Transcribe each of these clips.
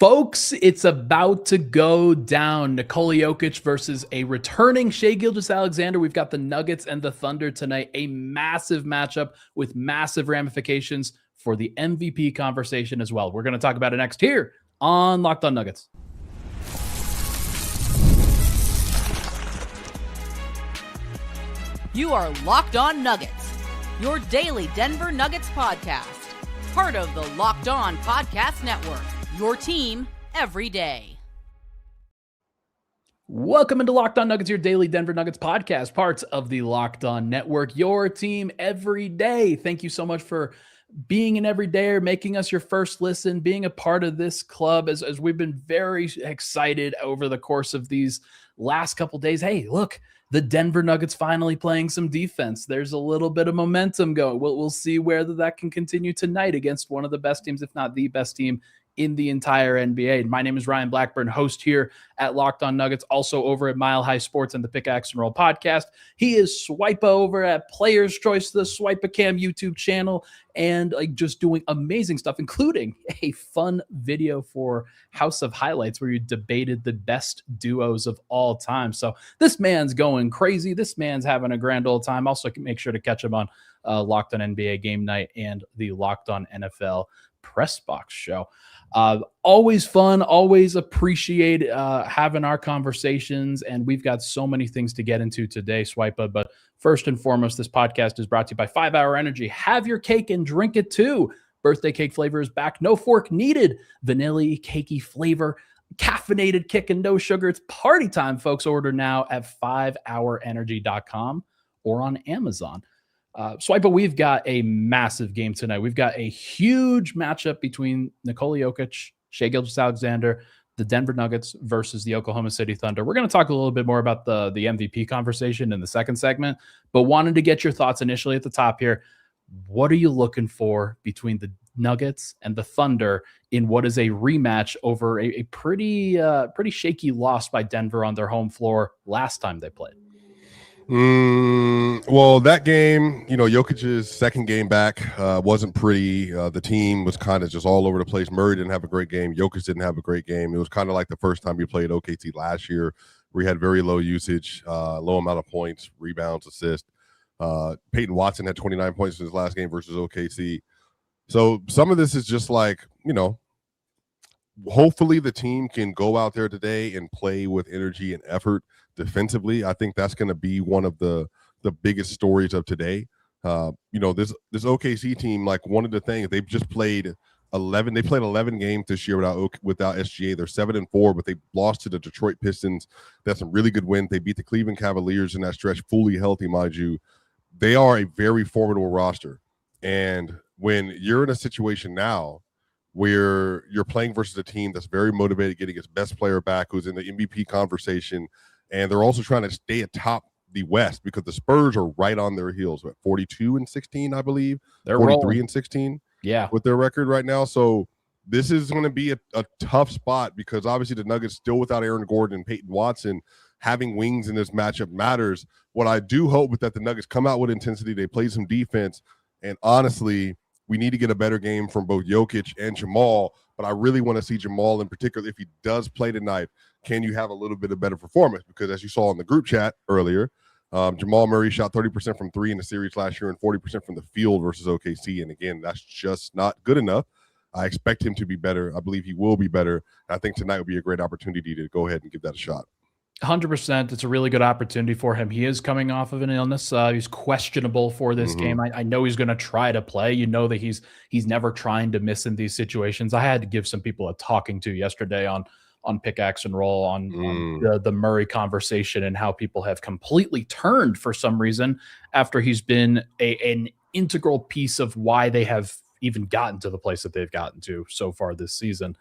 Folks, it's about to go down. Nikola Jokic versus a returning Shai Gilgeous-Alexander. We've got the Nuggets and the Thunder tonight. A massive matchup with massive ramifications for the MVP conversation as well. We're going to talk about it next here on Locked On Nuggets. You are Locked On Nuggets, your daily Denver Nuggets podcast. Part of the Locked On Podcast Network. Your team every day. Welcome into Locked On Nuggets, your daily Denver Nuggets podcast, parts of the Locked On Network, your team every day. Thank you so much for being an everydayer, making us your first listen, being a part of this club as we've been very excited over the course of these last couple days. Hey, look, the Denver Nuggets finally playing some defense. There's a little bit of momentum going. We'll see whether that can continue tonight against one of the best teams, if not the best team in the entire NBA. My name is Ryan Blackburn, host here at Locked On Nuggets, also over at Mile High Sports and the Pickaxe and Roll podcast. He is Swipa over at Players Choice, the Swipa Cam YouTube channel, and just doing amazing stuff, including a fun video for House of Highlights where you debated the best duos of all time. So this man's going crazy. This man's having a grand old time. Also, make sure to catch him on Locked On NBA Game Night and the Locked On NFL Press Box show. Always fun, always appreciate having our conversations, and we've got so many things to get into today, Swipa. But first and foremost, this podcast is brought to you by 5 Hour Energy. Have your cake and drink it too. Birthday cake flavor is back. No fork needed. Vanilla cakey flavor, caffeinated kick, and no sugar. It's party time, folks. Order now at 5hourenergy.com or on Amazon. Swipa, we've got a massive game tonight. We've got a huge matchup between Nikola Jokic, Shai Gilgeous-Alexander, the Denver Nuggets versus the Oklahoma City Thunder. We're going to talk a little bit more about the MVP conversation in the second segment, but wanted to get your thoughts initially at the top here. What are you looking for between the Nuggets and the Thunder in what is a rematch over a pretty shaky loss by Denver on their home floor last time they played? Well, that game, Jokic's second game back wasn't pretty. The team was kind of just all over the place. Murray didn't have a great game. Jokic didn't have a great game. It was kind of like the first time he played OKC last year, where he had very low usage, low amount of points, rebounds, assists. Peyton Watson had 29 points in his last game versus OKC. So some of this is just like, hopefully the team can go out there today and play with energy and effort defensively. I think that's going to be one of the biggest stories of today. This OKC team, like one of the things, they've just played 11. They played 11 games this year without SGA. They're 7-4, but they lost to the Detroit Pistons. That's some really good wins. They beat the Cleveland Cavaliers in that stretch, fully healthy, mind you. They are a very formidable roster. And when you're in a situation now where you're playing versus a team that's very motivated, getting its best player back, who's in the MVP conversation, and they're also trying to stay atop the West because the Spurs are right on their heels. 42-16, I believe. They're 43-16. Yeah, with their record right now. So this is going to be a tough spot because obviously the Nuggets still without Aaron Gordon and Peyton Watson. Having wings in this matchup matters. What I do hope is that the Nuggets come out with intensity. They play some defense, and honestly, we need to get a better game from both Jokic and Jamal, but I really want to see Jamal in particular. If he does play tonight, can you have a little bit of better performance? Because as you saw in the group chat earlier, Jamal Murray shot 30% from three in the series last year and 40% from the field versus OKC. And again, that's just not good enough. I expect him to be better. I believe he will be better. I think tonight would be a great opportunity to go ahead and give that a shot. 100%. It's a really good opportunity for him. He is coming off of an illness. He's questionable for this game. I know he's going to try to play. You know that he's never trying to miss in these situations. I had to give some people a talking to yesterday on Pickaxe and Roll on the Murray conversation and how people have completely turned for some reason after he's been an integral piece of why they have even gotten to the place that they've gotten to so far this season.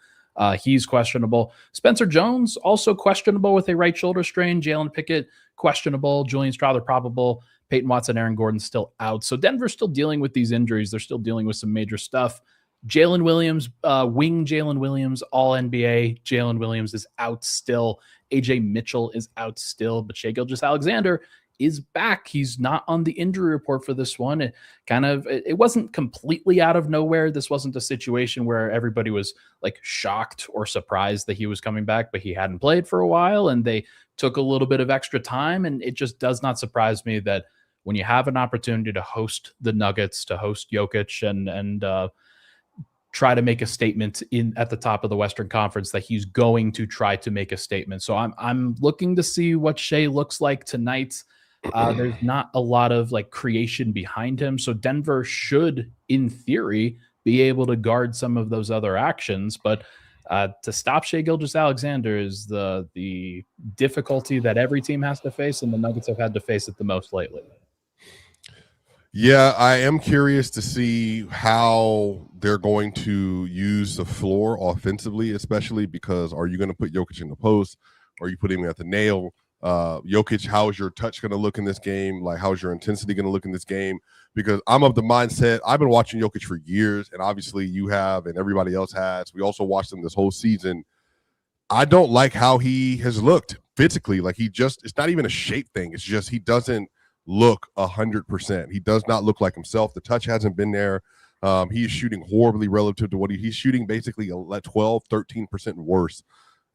He's questionable. Spencer Jones also questionable with a right shoulder strain. Jalen Pickett questionable. Julian Strawther probable. Peyton Watson, Aaron Gordon still out. So Denver's still dealing with these injuries. They're still dealing with some major stuff. Jalen Williams, wing Jalen Williams, all NBA. Jalen Williams is out still. AJ Mitchell is out still. But Shai Gilgeous-Alexander is back. He's not on the injury report for this one. It wasn't completely out of nowhere. This wasn't a situation where everybody was like shocked or surprised that he was coming back, but he hadn't played for a while and they took a little bit of extra time. And it just does not surprise me that when you have an opportunity to host the Nuggets, to host Jokic and try to make a statement at the top of the Western Conference, that he's going to try to make a statement. So I'm looking to see what Shai looks like tonight. There's not a lot of like creation behind him. So Denver should, in theory, be able to guard some of those other actions. But to stop Shai Gilgeous-Alexander is the difficulty that every team has to face, and the Nuggets have had to face it the most lately. Yeah, I am curious to see how they're going to use the floor offensively, especially because are you going to put Jokic in the post? Or are you putting him at the nail? Jokic, how is your touch going to look in this game? Like, how's your intensity going to look in this game? Because I'm of the mindset, I've been watching Jokic for years, and obviously you have and everybody else has. We also watched him this whole season. I don't like how he has looked physically. Like, it's not even a shape thing. It's just he doesn't look 100%. He does not look like himself. The touch hasn't been there. He is shooting horribly relative to what he's shooting, basically 12-13% worse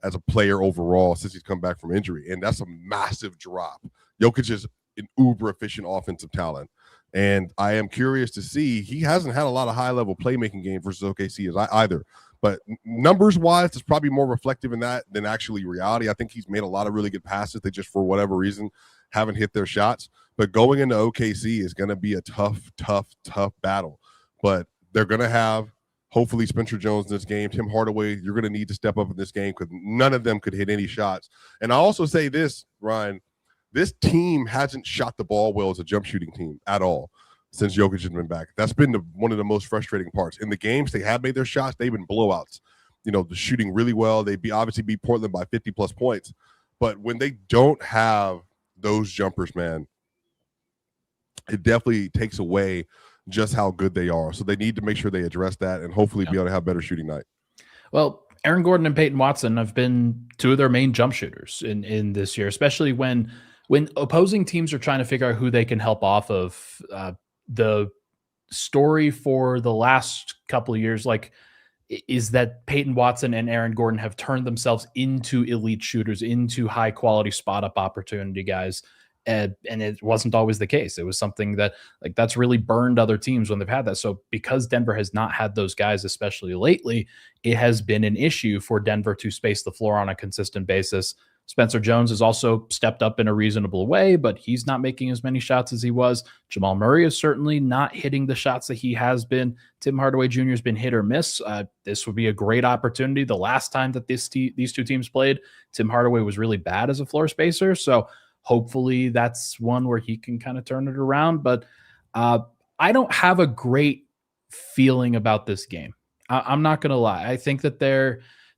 as a player overall since he's come back from injury, and that's a massive drop. Jokic is an uber efficient offensive talent, and I am curious to see. He hasn't had a lot of high level playmaking games versus OKC either, but numbers wise, it's probably more reflective in that than actually reality. I think he's made a lot of really good passes. They just, for whatever reason, haven't hit their shots. But going into OKC is going to be a tough battle. But they're going to have, hopefully, Spencer Jones in this game. Tim Hardaway, you're going to need to step up in this game because none of them could hit any shots. And I also say this, Ryan, this team hasn't shot the ball well as a jump shooting team at all since Jokic has been back. That's been one of the most frustrating parts. In the games they have made their shots, they've been blowouts. You know, the shooting really well. They obviously beat Portland by 50-plus points. But when they don't have those jumpers, man, it definitely takes away just how good they are. So they need to make sure they address that and hopefully be able to have better shooting night. Well, Aaron Gordon and Peyton Watson have been two of their main jump shooters in this year, especially when opposing teams are trying to figure out who they can help off of. The story for the last couple of years, like, is that Peyton Watson and Aaron Gordon have turned themselves into elite shooters, into high quality spot up opportunity guys. And it wasn't always the case. It was something that, like, that's really burned other teams when they've had that. So because Denver has not had those guys, especially lately, it has been an issue for Denver to space the floor on a consistent basis. Spencer Jones has also stepped up in a reasonable way, but he's not making as many shots as he was. Jamal Murray is certainly not hitting the shots that he has been. Tim Hardaway Jr. has been hit or miss. This would be a great opportunity. The last time that these two teams played, Tim Hardaway was really bad as a floor spacer. So hopefully that's one where he can kind of turn it around. But I don't have a great feeling about this game. I'm not going to lie. I think that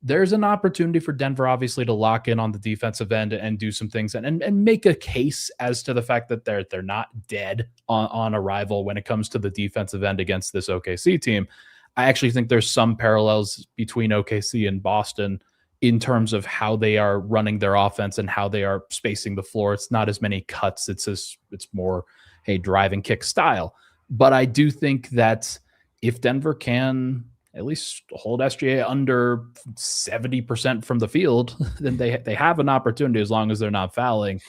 there's an opportunity for Denver, obviously, to lock in on the defensive end and do some things and make a case as to the fact that they're not dead on arrival when it comes to the defensive end against this OKC team. I actually think there's some parallels between OKC and Boston in terms of how they are running their offense and how they are spacing the floor. It's not as many cuts. It's more a drive and kick style. But I do think that if Denver can at least hold SGA under 70% from the field, then they have an opportunity as long as they're not fouling.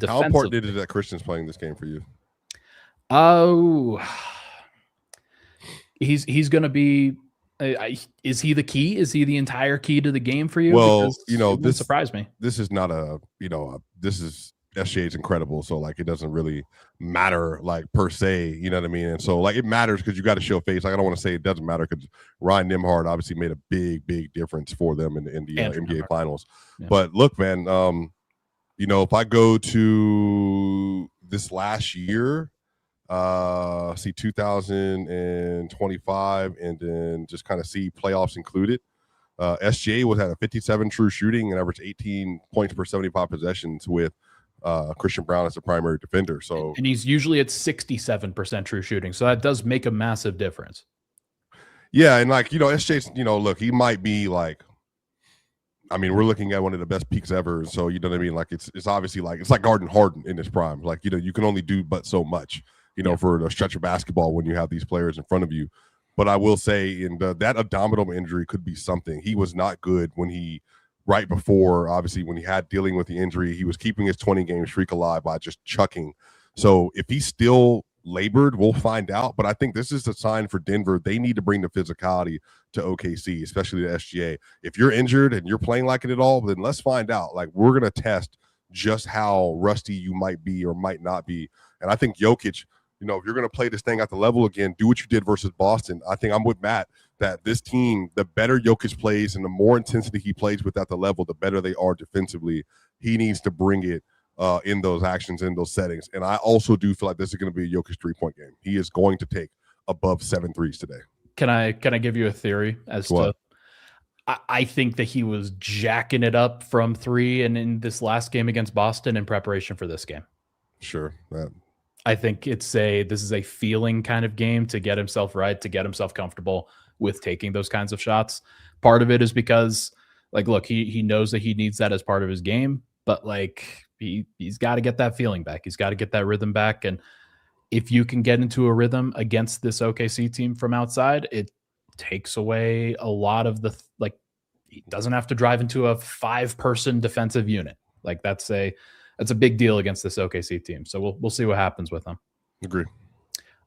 How important is it that Christian's playing this game for you? Oh, he's going to be. Is he the key? Is he the entire key to the game for you? Well, because this surprised me. This is not this is SGA is incredible. So like, it doesn't really matter like per se, you know what I mean? And so like, it matters because you got to show face. Like, I don't want to say it doesn't matter because Ryan Nembhard obviously made a big difference for them in the NBA finals. Yeah. But look, man, if I go to this last year, 2025, and then just kind of see playoffs included. SGA was at a 57 true shooting and averaged 18 points per 75 possessions with Christian Brown as the primary defender. So, and he's usually at 67% true shooting. So that does make a massive difference. Yeah. And like, SGA's, look, he might be like, I mean, we're looking at one of the best peaks ever. So, you know what I mean? Like, it's obviously like, it's like Garden Harden in his prime. Like, you know, you can only do but so much, you know, for a stretch of basketball when you have these players in front of you. But I will say that abdominal injury could be something. He was not good right before, obviously, when he had dealing with the injury. He was keeping his 20-game streak alive by just chucking. So if he's still labored, we'll find out. But I think this is a sign for Denver. They need to bring the physicality to OKC, especially the SGA. If you're injured and you're playing like it at all, then let's find out. Like, we're going to test just how rusty you might be or might not be. And I think Jokic, you know, if you're going to play this thing at the level again, do what you did versus Boston. I think I'm with Matt that this team, the better Jokic plays and the more intensity he plays with at the level, the better they are defensively. He needs to bring it in those actions, in those settings. And I also do feel like this is going to be a Jokic 3-point game. He is going to take above 7 threes today. Can I give you a theory as to I think that he was jacking it up from 3 and in this last game against Boston in preparation for this game? Sure. I think this is a feeling kind of game to get himself right, to get himself comfortable with taking those kinds of shots. Part of it is because, like, look, he knows that he needs that as part of his game, but like he's got to get that feeling back. He's got to get that rhythm back. And if you can get into a rhythm against this OKC team from outside, it takes away a lot of the, like, he doesn't have to drive into a 5-person defensive unit. Like, that's a big deal against this OKC team. So we'll see what happens with them. Agree.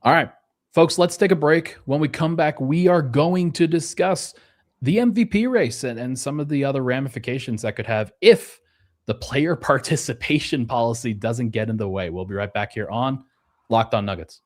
All right, folks, let's take a break. When we come back, we are going to discuss the MVP race and some of the other ramifications that could have if the player participation policy doesn't get in the way. We'll be right back here on Locked On Nuggets.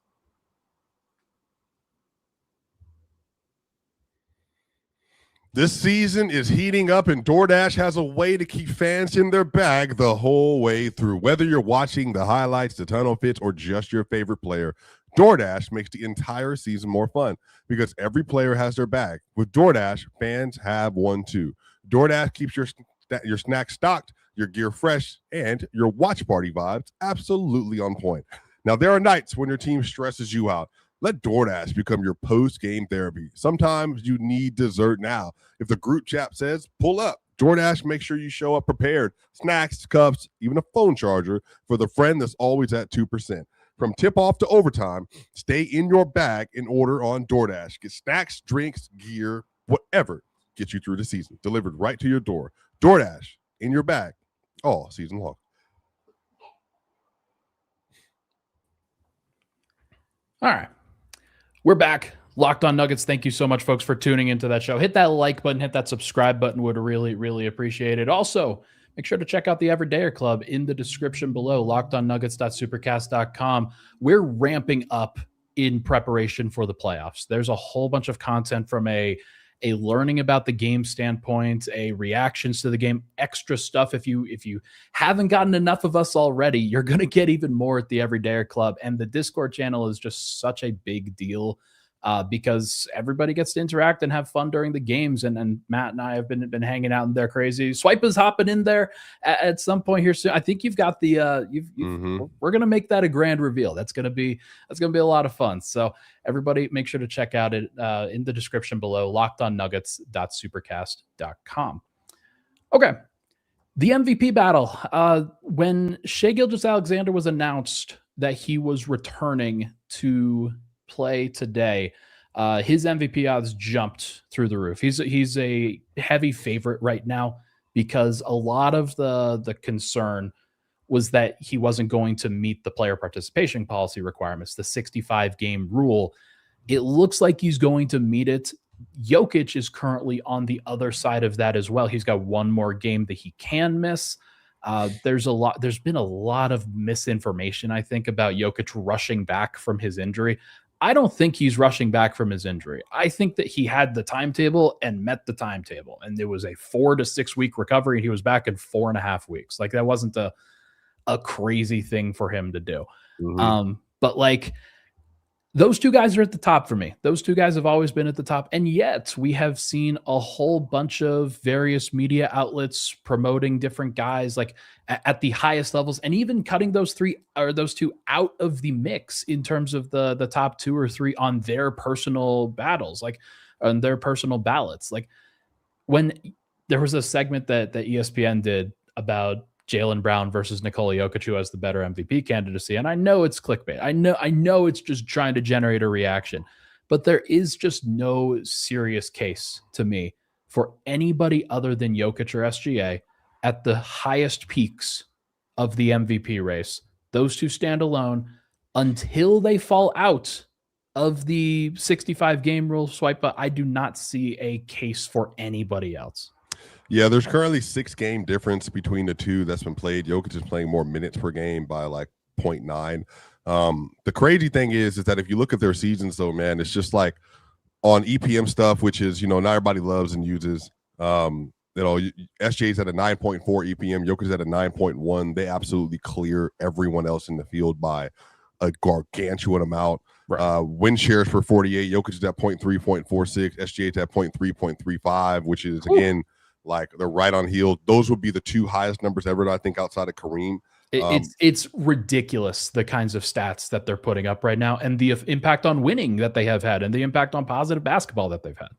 This season is heating up, and DoorDash has a way to keep fans in their bag the whole way through. Whether you're watching the highlights, the tunnel fits, or just your favorite player, DoorDash makes the entire season more fun because every player has their bag. With DoorDash, fans have one too. DoorDash keeps your snacks stocked, your gear fresh, and your watch party vibes absolutely on point. Now, there are nights when your team stresses you out. Let DoorDash become your post-game therapy. Sometimes you need dessert now. If the group chat says, pull up, DoorDash makes sure you show up prepared. Snacks, cups, even a phone charger for the friend that's always at 2%. From tip-off to overtime, stay in your bag and order on DoorDash. Get snacks, drinks, gear, whatever gets you through the season, delivered right to your door. DoorDash, in your bag, all season long. All right. We're back. Locked On Nuggets. Thank you so much, folks, for tuning into that show. Hit that like button, hit that subscribe button. Would really, really appreciate it. Also, make sure to check out the Everydayer Club in the description below, lockedonnuggets.supercast.com. We're ramping up in preparation for the playoffs. There's a whole bunch of content from a learning about the game standpoint, a reactions to the game, extra stuff. If you haven't gotten enough of us already, you're going to get even more at the Everydayer Club. And the Discord channel is just such a big deal because everybody gets to interact and have fun during the games. And Matt and I have been hanging out in there crazy. Swipe is hopping in there at some point here soon. I think you've got the we're going to make that a grand reveal. That's going to be a lot of fun. So everybody make sure to check out it in the description below, lockedonnuggets.supercast.com. Okay. The MVP battle. When Shai Gilgeous-Alexander was announced that he was returning to play today, his MVP odds jumped through the roof. He's a heavy favorite right now because a lot of the concern was that he wasn't going to meet the player participation policy requirements, the 65-game rule. It looks like he's going to meet it. Jokic is currently on the other side of that as well. He's got one more game that he can miss. There's been a lot of misinformation, I think, about Jokic rushing back from his injury. I don't think he's rushing back from his injury. I think that he had the timetable and met the timetable, and it was a 4 to 6 week recovery, and he was back in 4.5 weeks. Like, that wasn't a crazy thing for him to do. Mm-hmm. But like, those two guys are at the top for me. Those two guys have always been at the top. And yet we have seen a whole bunch of various media outlets promoting different guys like at the highest levels, and even cutting those two out of the mix in terms of the top 2 or 3 on their personal battles, like on their personal ballots. Like, when there was a segment that ESPN did about Jaylen Brown versus Nikola Jokic, who has the better MVP candidacy. And I know it's clickbait. I know it's just trying to generate a reaction, but there is just no serious case to me for anybody other than Jokic or SGA at the highest peaks of the MVP race. Those two stand alone until they fall out of the 65 game rule swipe. But I do not see a case for anybody else. Yeah, there's currently 6-game difference between the two that's been played. Jokic is playing more minutes per game by like 0.9. The crazy thing is that if you look at their seasons, though, man, it's just like on EPM stuff, which is, not everybody loves and uses. SJ's at a 9.4 EPM, Jokic at a 9.1. They absolutely clear everyone else in the field by a gargantuan amount. Right. Win shares for 48. Jokic is at 0.3, 0.46. SGA's at 0.3, 0.35, which is, again, like they're right on heels. Those would be the two highest numbers ever, I think, outside of Kareem. It's ridiculous, the kinds of stats that they're putting up right now, and the impact on winning that they have had, and the impact on positive basketball that they've had.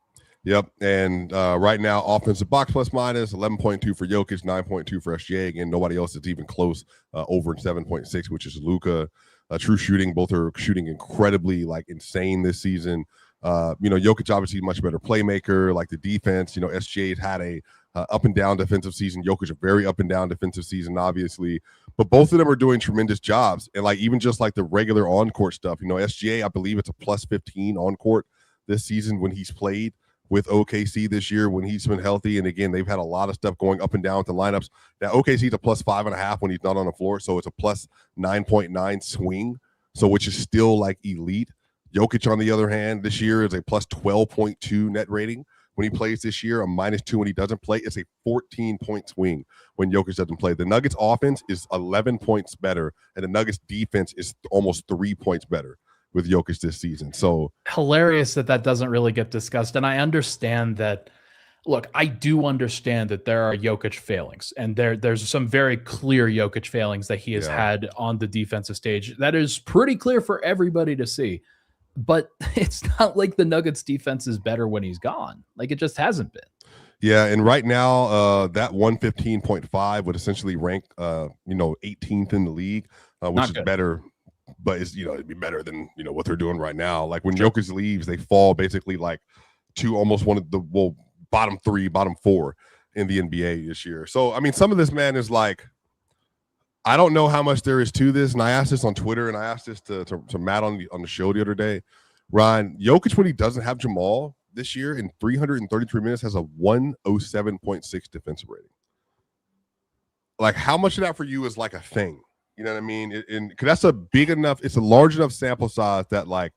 Yep. And right now, offensive box plus minus 11.2 for Jokic, 9.2 for SGA. Again, nobody else is even close, over 7.6, which is Luka. True shooting, both are shooting incredibly insane this season. Jokic obviously much better playmaker, like the defense. SGA had a up and down defensive season. Jokic a very up and down defensive season, obviously. But both of them are doing tremendous jobs. And even just the regular on-court stuff. SGA, I believe it's a plus 15 on-court this season when he's played with OKC this year when he's been healthy. And again, they've had a lot of stuff going up and down with the lineups. Now OKC's a plus 5.5 when he's not on the floor. So it's a plus 9.9 swing. So which is still elite. Jokic, on the other hand, this year is a plus 12.2 net rating when he plays this year, a -2 when he doesn't play. It's a 14-point swing when Jokic doesn't play. The Nuggets offense is 11 points better, and the Nuggets defense is almost 3 points better with Jokic this season. So hilarious that doesn't really get discussed. And I understand that. Look, I do understand that there are Jokic failings, and there's some very clear Jokic failings that he has had on the defensive stage. That is pretty clear for everybody to see. But it's not like the Nuggets defense is better when he's gone. It just hasn't been. Yeah, and right now, that 115.5 would essentially rank, 18th in the league, which is better. But it's, it'd be better than, what they're doing right now. When Jokic leaves, they fall basically to almost one of the bottom 3, bottom 4 in the NBA this year. So, some of this, man, is I don't know how much there is to this, and I asked this on Twitter, and I asked this to Matt on the show the other day. Ryan, Jokic, when he doesn't have Jamal this year in 333 minutes, has a 107.6 defensive rating. How much of that for you is a thing? You know what I mean? Because it's a large enough sample size that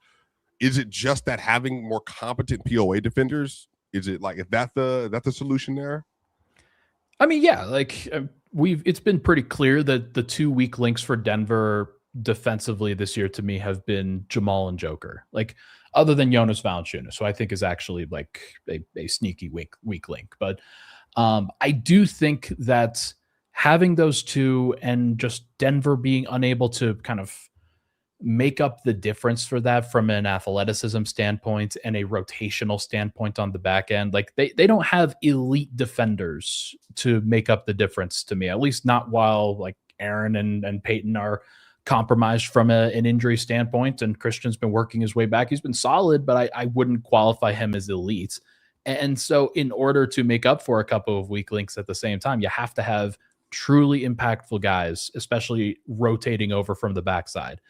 is it just that having more competent POA defenders? Is it is that the solution there? Yeah, it's been pretty clear that the 2 weak links for Denver defensively this year to me have been Jamal and Joker. Other than Jonas Valanciunas, who I think is actually a sneaky weak link. But I do think that having those two and just Denver being unable to kind of make up the difference for that from an athleticism standpoint and a rotational standpoint on the back end. They don't have elite defenders to make up the difference to me, at least not while Aaron and Peyton are compromised from an injury standpoint. And Christian's been working his way back. He's been solid, but I wouldn't qualify him as elite. And so in order to make up for a couple of weak links at the same time, you have to have truly impactful guys, especially rotating over from the backside.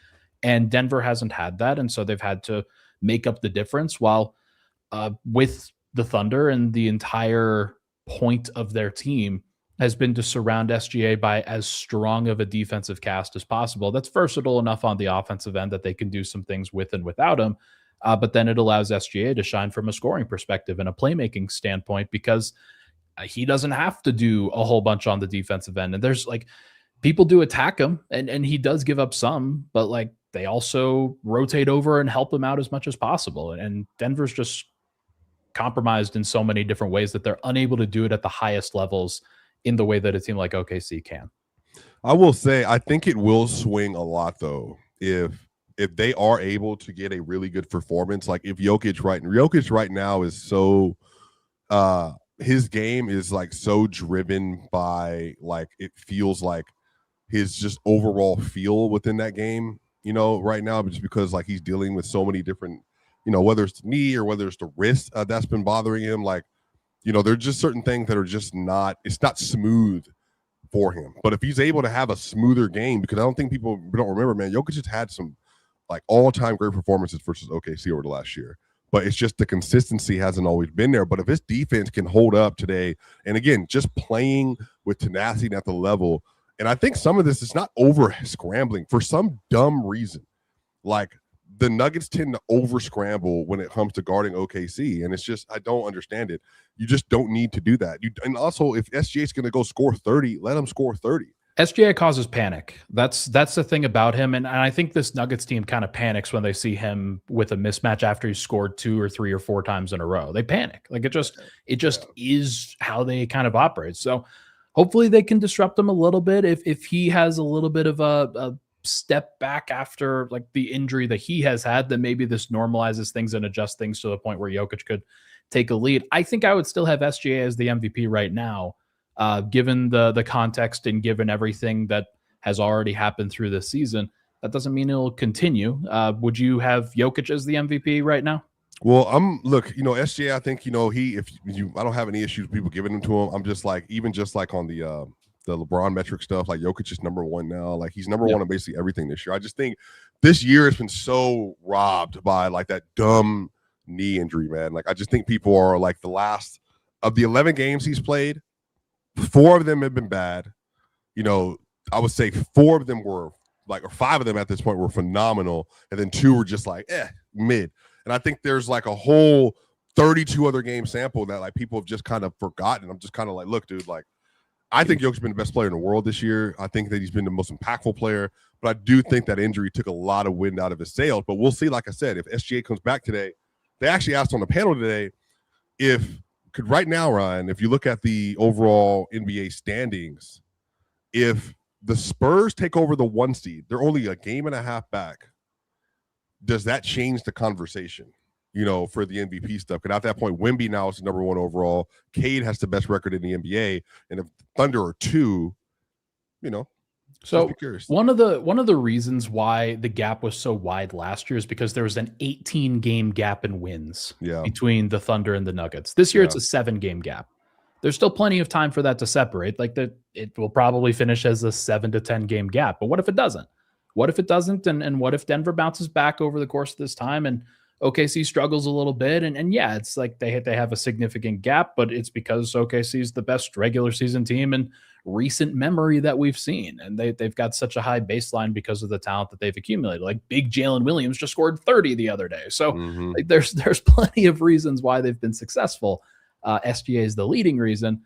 And Denver hasn't had that, and so they've had to make up the difference. While with the Thunder, and the entire point of their team has been to surround SGA by as strong of a defensive cast as possible. That's versatile enough on the offensive end that they can do some things with and without him. But then it allows SGA to shine from a scoring perspective and a playmaking standpoint, because he doesn't have to do a whole bunch on the defensive end. And there's people do attack him, and he does give up some, but they also rotate over and help him out as much as possible. And Denver's just compromised in so many different ways that they're unable to do it at the highest levels in the way that a team like OKC can. I will say, I think it will swing a lot, though, if they are able to get a really good performance. If Jokic right now is so his game is like so driven by like it feels like his just overall feel within that game, right now, just because like he's dealing with so many different, whether it's the knee or whether it's the wrist that's been bothering him. Like, there's just certain things that are just it's not smooth for him. But if he's able to have a smoother game, because I don't think people don't remember, man, Jokic just had some like all-time great performances versus OKC over the last year. But it's just the consistency hasn't always been there. But if his defense can hold up today, and again, just playing with tenacity at the level, and I think some of this is not over scrambling for some dumb reason. Like the Nuggets tend to over scramble when it comes to guarding OKC. And it's just, I don't understand it. You just don't need to do that. And also, if SGA is going to go score 30, let him score 30. SGA causes panic. That's the thing about him. And I think this Nuggets team kind of panics when they see him with a mismatch after he's scored 2 or 3 or 4 times in a row. They panic. Like it just is how they kind of operate. So hopefully they can disrupt him a little bit. If he has a little bit of a step back after like the injury that he has had, then maybe this normalizes things and adjusts things to the point where Jokic could take a lead. I think I would still have SGA as the MVP right now. Given the context and given everything that has already happened through this season, that doesn't mean it'll continue. Would you have Jokic as the MVP right now? Well, SGA, I think, I don't have any issues with people giving them to him. I'm just like, even just like on the LeBron metric stuff, like Jokic is number 1 now. Like he's number 1 on basically everything this year. I just think this year has been so robbed by like that dumb knee injury, man. Like I just think people are like the last of the 11 games he's played, 4 of them have been bad. I would say 4 of them were like, or 5 of them at this point were phenomenal. And then 2 were just like, mid. And I think there's like a whole 32 other game sample that like people have just kind of forgotten. I'm just kind of like, look, dude, like I think Jokic's been the best player in the world this year. I think that he's been the most impactful player, but I do think that injury took a lot of wind out of his sails. But we'll see, like I said, if SGA comes back today. They actually asked on the panel today could right now, Ryan, if you look at the overall NBA standings, if the Spurs take over the 1 seed, they're only a game and a half back. Does that change the conversation, for the MVP stuff? Because at that point, Wemby now is the number 1 overall. Cade has the best record in the NBA. And if Thunder are 2, So one of the reasons why the gap was so wide last year is because there was an 18-game gap in wins between the Thunder and the Nuggets. This year, it's a 7-game gap. There's still plenty of time for that to separate. Like it will probably finish as a 7 to 10 game gap. But what if it doesn't? What if it doesn't? And what if Denver bounces back over the course of this time and OKC struggles a little bit? And yeah, it's like they have a significant gap, but it's because OKC is the best regular season team in recent memory that we've seen. And they've got such a high baseline because of the talent that they've accumulated. Like big Jalen Williams just scored 30 the other day. So like, there's plenty of reasons why they've been successful. SGA is the leading reason,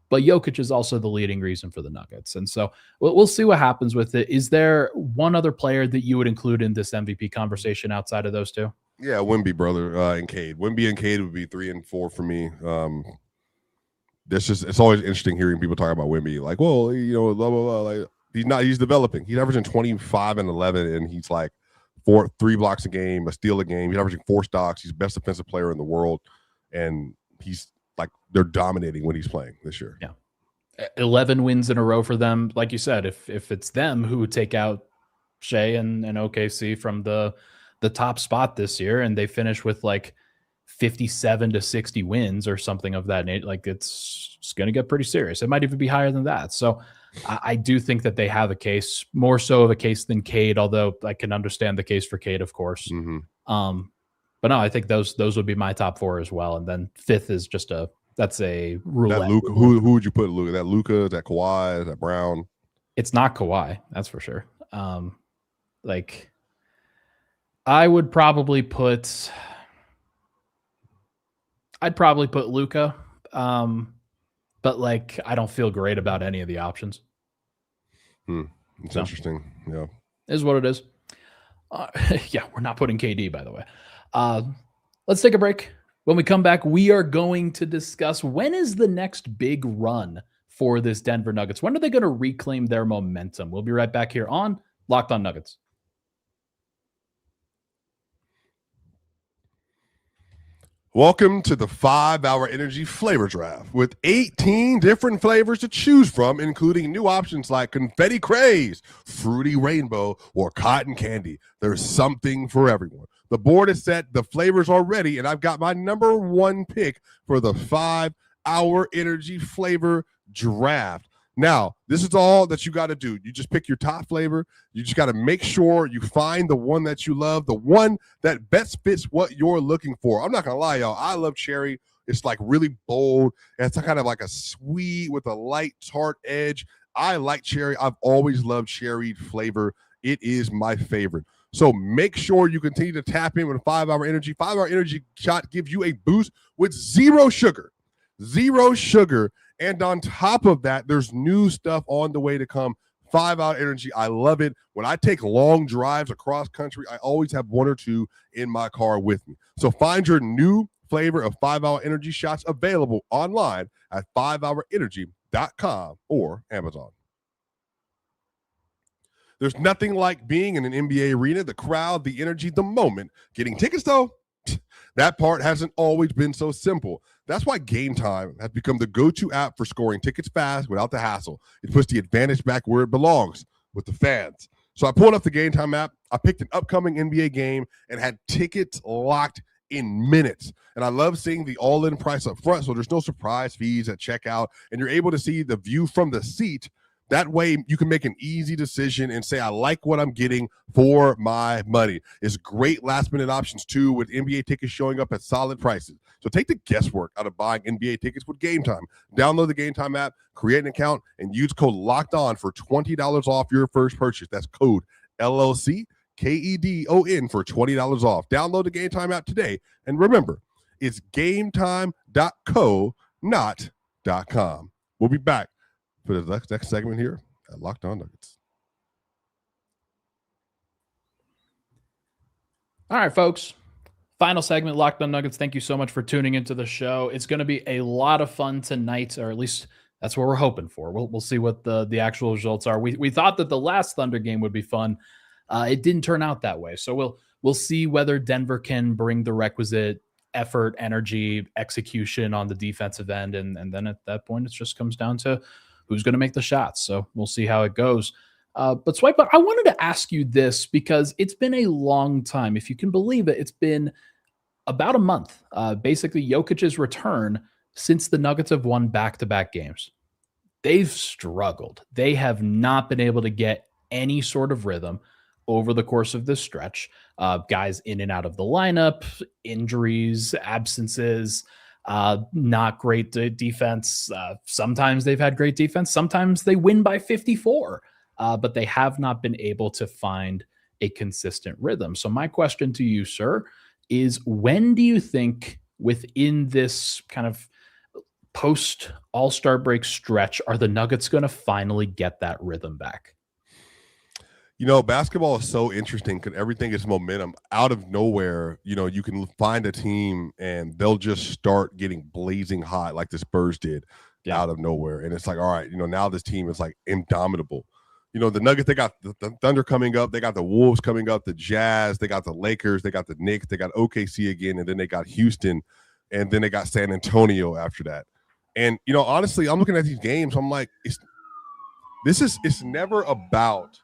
but Jokic is also the leading reason for the Nuggets. And so we'll see what happens with it. Is there one other player that you would include in this MVP conversation outside of those 2? Yeah, Wemby, brother, and Cade. Wemby and Cade would be 3 and 4 for me. It's always interesting hearing people talk about Wemby. Like, well, blah, blah, blah. Like, he's developing. He's averaging 25 and 11, and he's like 3 blocks a game, a steal a game. He's averaging 4 stocks. He's the best defensive player in the world. And he's like, they're dominating when he's playing this year. Yeah. 11 wins in a row for them. Like you said, if it's them who would take out Shai and OKC from the top spot this year, and they finish with like 57 to 60 wins or something of that nature, like it's going to get pretty serious. It might even be higher than that. So I do think that they have a case, more so of a case than Cade, although I can understand the case for Cade, of course. But no, I think those would be my top 4 as well. And then 5th is just that's a roulette. That Luka, who would you put Luka? That Luka, that Kawhi, that Brown? It's not Kawhi, that's for sure. Like I would probably put Luka. But like I don't feel great about any of the options. It's interesting. Yeah. Is what it is. Yeah, we're not putting KD, by the way. Let's take a break. When we come back, we are going to discuss when is the next big run for this Denver Nuggets. When are they going to reclaim their momentum? We'll be right back here on Locked On Nuggets. Welcome to the 5-Hour Energy Flavor Draft with 18 different flavors to choose from, including new options like Confetti Craze, Fruity Rainbow, or Cotton Candy. There's something for everyone. The board is set, the flavors are ready, and I've got my number one pick for the 5-Hour Energy Flavor Draft. Now, this is all that you got to do. You just pick your top flavor. You just got to make sure you find the one that you love, the one that best fits what you're looking for. I'm not going to lie, y'all. I love cherry. It's like really bold. And it's kind of like a sweet with a light tart edge. I like cherry. I've always loved cherry flavor. It is my favorite. So make sure you continue to tap in with 5-Hour Energy. 5-Hour Energy shot gives you a boost with zero sugar. Zero sugar. And on top of that, there's new stuff on the way to come. 5-Hour Energy, I love it. When I take long drives across country, I always have one or two in my car with me. So find your new flavor of 5-Hour Energy shots available online at 5hourenergy.com or Amazon. There's nothing like being in an NBA arena, the crowd, the energy, the moment. Getting tickets, though, that part hasn't always been so simple. That's why Gametime has become the go-to app for scoring tickets fast without the hassle. It puts the advantage back where it belongs, with the fans. So I pulled up the Gametime app. I picked an upcoming NBA game and had tickets locked in minutes. And I love seeing the all-in price up front, so there's no surprise fees at checkout, and you're able to see the view from the seat. That way you can make an easy decision and say, I like what I'm getting for my money. It's great last-minute options, too, with NBA tickets showing up at solid prices. So take the guesswork out of buying NBA tickets with Gametime. Download the Gametime app, create an account, and use code LOCKEDON for $20 off your first purchase. That's code LOCKEDON for $20 off. Download the Gametime app today. And remember, it's gametime.co, not .com. We'll be back for the next segment here at Locked On Nuggets. All right, folks. Final segment, Locked On Nuggets. Thank you so much for tuning into the show. It's going to be a lot of fun tonight, or at least that's what we're hoping for. We'll see what the actual results are. We thought that the last Thunder game would be fun. It didn't turn out that way. So we'll see whether Denver can bring the requisite effort, energy, execution on the defensive end, and then at that point, it just comes down to who's going to make the shots. So we'll see how it goes. But Swipa, I wanted to ask you this because it's been a long time. If you can believe it, it's been about a month, basically Jokic's return since the Nuggets have won back-to-back games. They've struggled. They have not been able to get any sort of rhythm over the course of this stretch. Guys in and out of the lineup, injuries, absences, not great defense. Sometimes they've had great defense. Sometimes they win by 54, but they have not been able to find a consistent rhythm. So my question to you, sir, is when do you think within this kind of post All-Star break stretch are the Nuggets going to finally get that rhythm back? You know, basketball is so interesting because everything is momentum. Out of nowhere, you know, you can find a team and they'll just start getting blazing hot like the Spurs did out of nowhere. And it's like, all right, you know, now this team is like indomitable. You know, the Nuggets, they got the Thunder coming up. They got the Wolves coming up, the Jazz. They got the Lakers. They got the Knicks. They got OKC again. And then they got Houston. And then they got San Antonio after that. And, you know, honestly, I'm looking at these games. I'm like, it's never about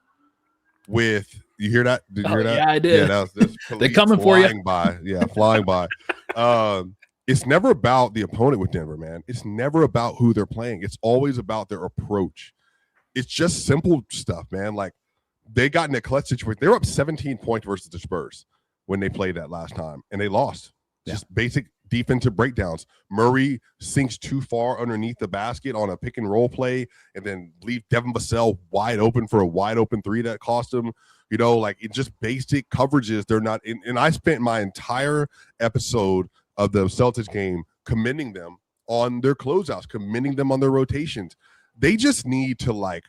with – you hear that? Did you hear that? Yeah, I did. Yeah, that's they're coming for you. By. Yeah, flying by. It's never about the opponent with Denver, man. It's never about who they're playing. It's always about their approach. It's just simple stuff, man. Like they got in a clutch situation. They were up 17 points versus the Spurs when they played that last time, and they lost. Just basic defensive breakdowns. Murray sinks too far underneath the basket on a pick and roll play, and then leave Devin Vassell wide open for a wide open three that cost him. You know, like it's just basic coverages. They're not in. And I spent my entire episode of the Celtics game commending them on their closeouts, commending them on their rotations. They just need to like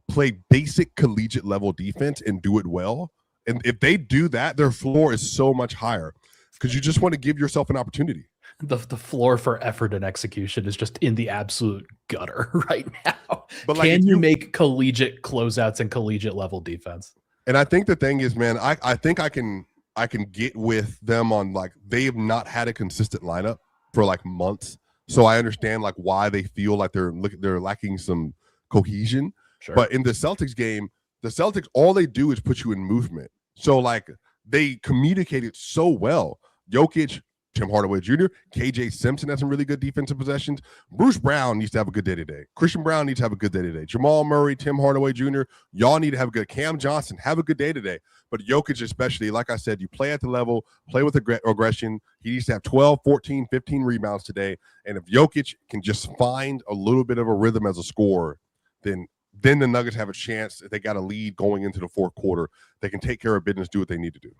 play basic collegiate level defense and do it well. And if they do that, their floor is so much higher because you just want to give yourself an opportunity. The floor for effort and execution is just in the absolute gutter right now. But like, can you make collegiate closeouts and collegiate level defense? And I think the thing is, man, I think I can I can get with them on like they have not had a consistent lineup for like months. So I understand like why they feel like they're lacking some cohesion. Sure. But in the Celtics game, the Celtics, all they do is put you in movement. So like they communicated so well. Jokic, Tim Hardaway Jr., KJ Simpson has some really good defensive possessions. Bruce Brown needs to have a good day today. Christian Brown needs to have a good day today. Jamal Murray, Tim Hardaway Jr., y'all need to have a good. Cam Johnson, have a good day today. But Jokic especially, like I said, you play at the level, play with aggression. He needs to have 12, 14, 15 rebounds today. And if Jokic can just find a little bit of a rhythm as a scorer, then the Nuggets have a chance. If they got a lead going into the fourth quarter, they can take care of business, do what they need to do.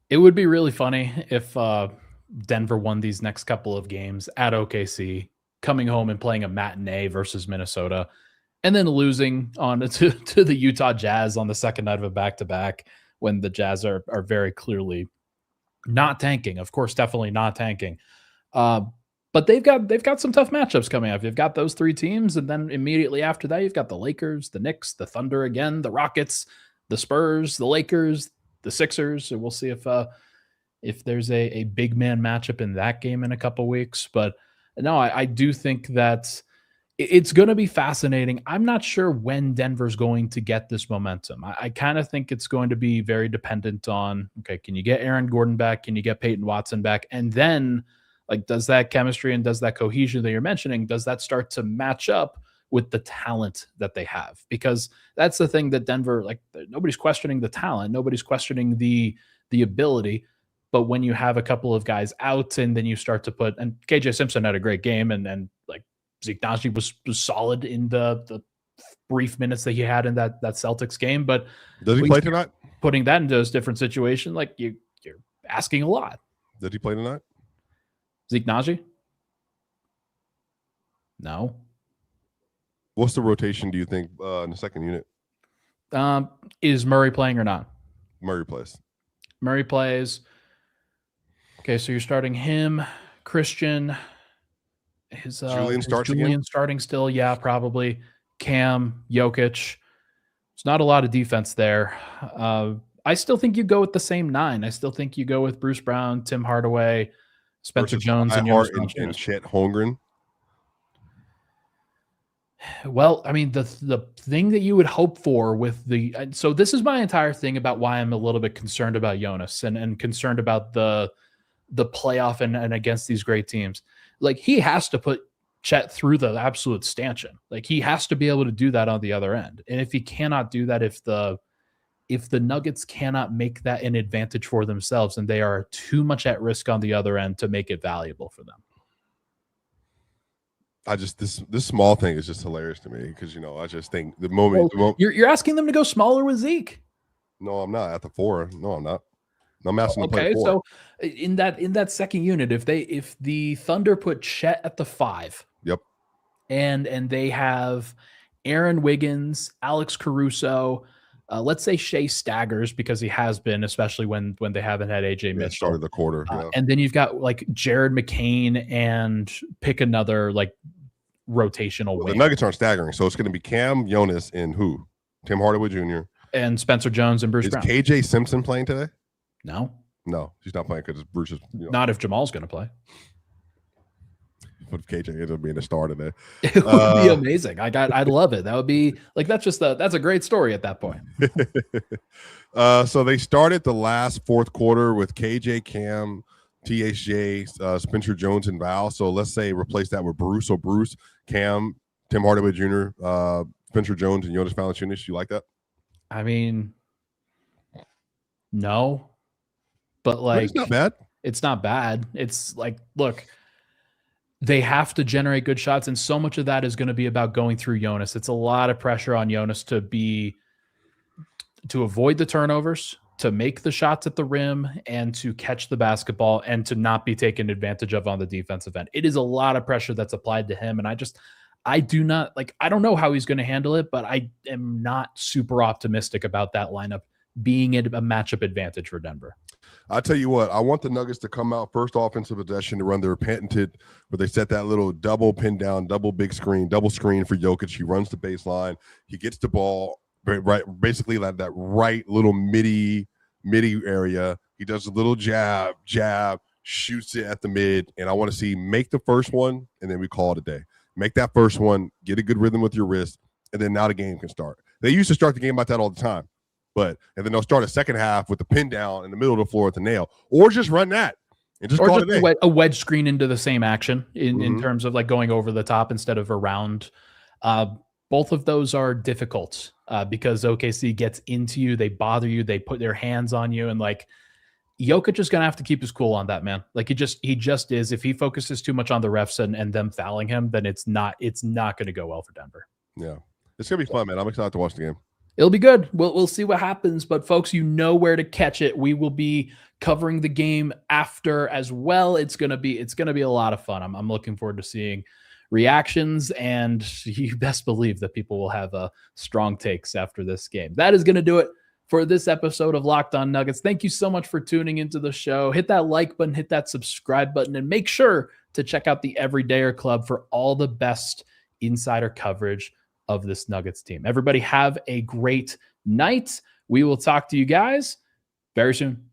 It would be really funny if Denver won these next couple of games at OKC, coming home and playing a matinee versus Minnesota, and then losing on to the Utah Jazz on the second night of a back-to-back when the Jazz are very clearly not tanking. Of course, definitely not tanking. But they've got some tough matchups coming up. You've got those three teams, and then immediately after that, you've got the Lakers, the Knicks, the Thunder again, the Rockets, the Spurs, the Lakers, the Sixers. So we'll see if there's a big man matchup in that game in a couple weeks. But no, I do think that it's going to be fascinating. I'm not sure when Denver's going to get this momentum. I kind of think it's going to be very dependent on, okay, can you get Aaron Gordon back? Can you get Peyton Watson back? And then, like, does that chemistry and does that cohesion that you're mentioning, does that start to match up with the talent that they have? Because that's the thing that Denver, like, nobody's questioning the talent. Nobody's questioning the ability. But when you have a couple of guys out and then you start to put, and KJ Simpson had a great game, and like Zeke Naji was solid in the brief minutes that he had in that Celtics game. But does he play tonight? Putting that into a different situation, like you're asking a lot. Did he play tonight? Zeke Naji? No. What's the rotation, do you think, in the second unit? Is Murray playing or not? Murray plays. Murray plays. Okay, so you're starting him, Christian. Julian starts Julian again? Starting still? Yeah, probably. Cam, Jokic. It's not a lot of defense there. I still think you go with the same 9. I still think you go with Bruce Brown, Tim Hardaway, Spencer Jones, and Chet Holmgren. Well, I mean, the thing that you would hope for with so this is my entire thing about why I'm a little bit concerned about Jonas and concerned about the playoff and against these great teams. Like, he has to put Chet through the absolute stanchion. Like, he has to be able to do that on the other end. And if he cannot do that, if the Nuggets cannot make that an advantage for themselves, and they are too much at risk on the other end to make it valuable for them. This small thing is just hilarious to me because, I just think the moment you're asking them to go smaller with Zeke. No, I'm not at the 4. No, I'm not. I'm asking to play 4. So in that second unit, if the Thunder put Chet at the 5, yep, and they have Aaron Wiggins, Alex Caruso, let's say Shai staggers because he has been, especially when they haven't had AJ Mitchell. Started the quarter, and then you've got like Jared McCain and pick another like rotational. Well, the Nuggets aren't staggering, so it's going to be Cam, Jonas, and who? Tim Hardaway Jr. and Spencer Jones and Bruce Brown. Is KJ Simpson playing today? No, he's not playing because Bruce is not if Jamal's going to play. What if KJ ends up being a star today? It would be amazing. I'd love it. That would be like that's a great story at that point. So they started the last fourth quarter with KJ, Cam, THJ, Spencer Jones, and Val. So let's say replace that with Bruce. So Bruce, Cam, Tim Hardaway Jr., Spencer Jones, and Jonas Valanciunas. You like that? I mean, no. But like, it's not bad. It's not bad. It's like, look, they have to generate good shots, and so much of that is going to be about going through Jonas. It's a lot of pressure on Jonas to avoid the turnovers, to make the shots at the rim, and to catch the basketball, and to not be taken advantage of on the defensive end. It is a lot of pressure that's applied to him, and I don't know how he's going to handle it, but I am not super optimistic about that lineup being a matchup advantage for Denver. I tell you what, I want the Nuggets to come out first offensive possession to run their patented, where they set that little double pin down, double screen for Jokic. He runs the baseline. He gets the ball right, basically like that right little midi area. He does a little jab, shoots it at the mid, and I want to see make the first one, and then we call it a day. Make that first one, get a good rhythm with your wrist, and then now the game can start. They used to start the game like that all the time, and then they'll start a second half with the pin down in the middle of the floor with the nail, or just run that and just call it a day. A wedge screen into the same action in terms of like going over the top instead of around. Both of those are difficult because OKC gets into you, they bother you, they put their hands on you, and like Jokic is gonna have to keep his cool on that, man. Like he just is. If he focuses too much on the refs and them fouling him, then it's not gonna go well for Denver. Yeah, it's gonna be fun, man. I'm excited to watch the game. It'll be good. We'll see what happens, but folks, you know where to catch it. We will be covering the game after as well. It's gonna be a lot of fun. I'm looking forward to seeing reactions, and you best believe that people will have strong takes after this game. That is gonna do it for this episode of Locked On Nuggets. Thank you so much for tuning into the show. Hit that like button, hit that subscribe button, and make sure to check out the Everydayer Club for all the best insider coverage of this Nuggets team. Everybody have a great night. We will talk to you guys very soon.